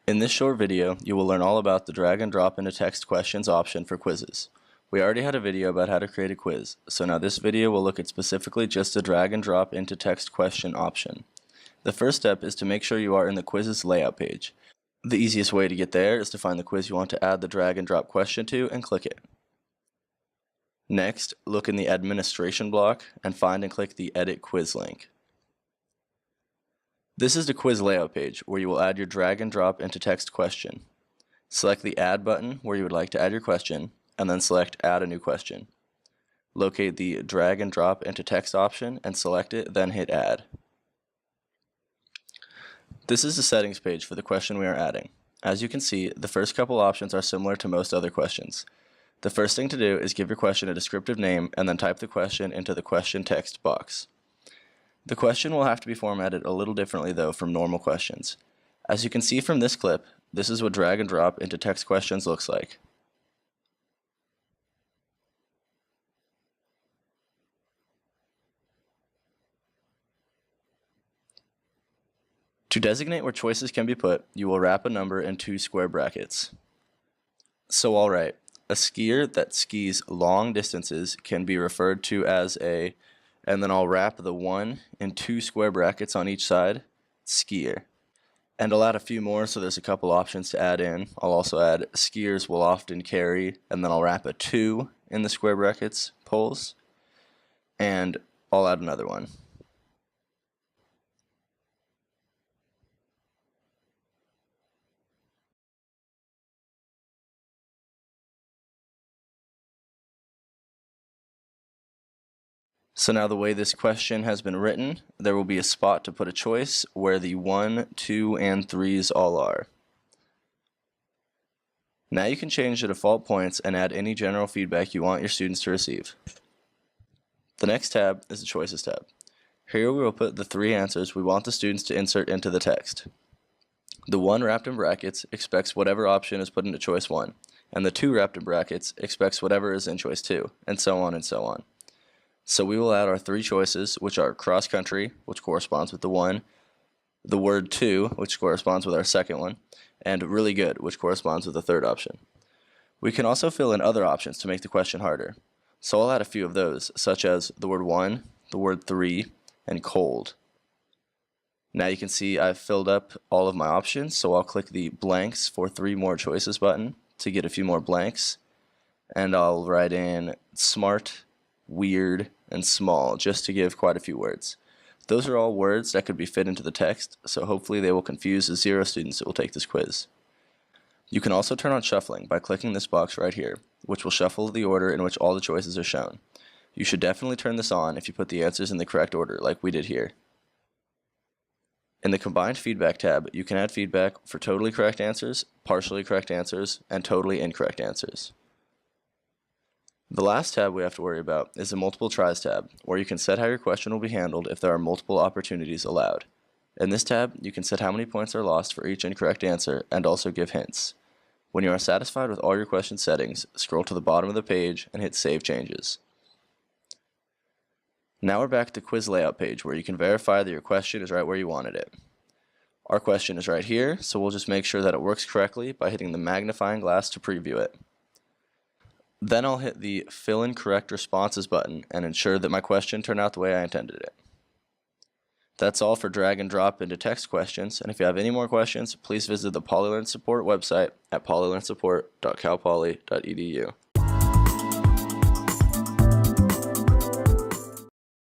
In this short video, you will learn all about the drag and drop into text questions option for quizzes. We already had a video about how to create a quiz, so now this video will look at specifically just the drag and drop into text question option. The first step is to make sure you are in the quiz's layout page. The easiest way to get there is to find the quiz you want to add the drag and drop question to and click it. Next, look in the administration block and find and click the Edit Quiz link. This is the quiz layout page where you will add your drag and drop into text question. Select the Add button where you would like to add your question, and then select Add a new question. Locate the drag and drop into text option and select it, then hit Add. This is the settings page for the question we are adding. As you can see, the first couple options are similar to most other questions. The first thing to do is give your question a descriptive name and then type the question into the question text box. The question will have to be formatted a little differently though from normal questions. As you can see from this clip, this is what drag and drop into text questions looks like. To designate where choices can be put, you will wrap a number in 2 square brackets. So alright, a skier that skis long distances can be referred to as a, and then I'll wrap the 1 in 2 square brackets on each side, skier. And I'll add a few more, so there's a couple options to add in. I'll also add skiers will often carry, and then I'll wrap a 2 in the square brackets, poles, and I'll add another one. So now the way this question has been written, there will be a spot to put a choice where the 1, 2, and 3s all are. Now you can change the default points and add any general feedback you want your students to receive. The next tab is the Choices tab. Here we will put the 3 answers we want the students to insert into the text. The 1 wrapped in brackets expects whatever option is put into choice 1, and the 2 wrapped in brackets expects whatever is in choice 2, and so on and so on. So we will add our 3 choices, which are cross country, which corresponds with the 1, the word 2, which corresponds with our second one, and really good, which corresponds with the third option. We can also fill in other options to make the question harder. So I'll add a few of those, such as the word 1, the word 3, and cold. Now you can see I've filled up all of my options, so I'll click the blanks for 3 more choices button to get a few more blanks, and I'll write in smart, weird, and small, just to give quite a few words. Those are all words that could be fit into the text, so hopefully they will confuse the 0 students that will take this quiz. You can also turn on shuffling by clicking this box right here, which will shuffle the order in which all the choices are shown. You should definitely turn this on if you put the answers in the correct order, like we did here. In the Combined Feedback tab, you can add feedback for totally correct answers, partially correct answers, and totally incorrect answers. The last tab we have to worry about is the Multiple Tries tab, where you can set how your question will be handled if there are multiple opportunities allowed. In this tab, you can set how many points are lost for each incorrect answer and also give hints. When you are satisfied with all your question settings, scroll to the bottom of the page and hit Save Changes. Now we're back at the quiz layout page where you can verify that your question is right where you wanted it. Our question is right here, so we'll just make sure that it works correctly by hitting the magnifying glass to preview it. Then I'll hit the Fill in Correct Responses button and ensure that my question turned out the way I intended it. That's all for drag and drop into text questions, and if you have any more questions, please visit the PolyLearn support website at polylearnsupport.calpoly.edu.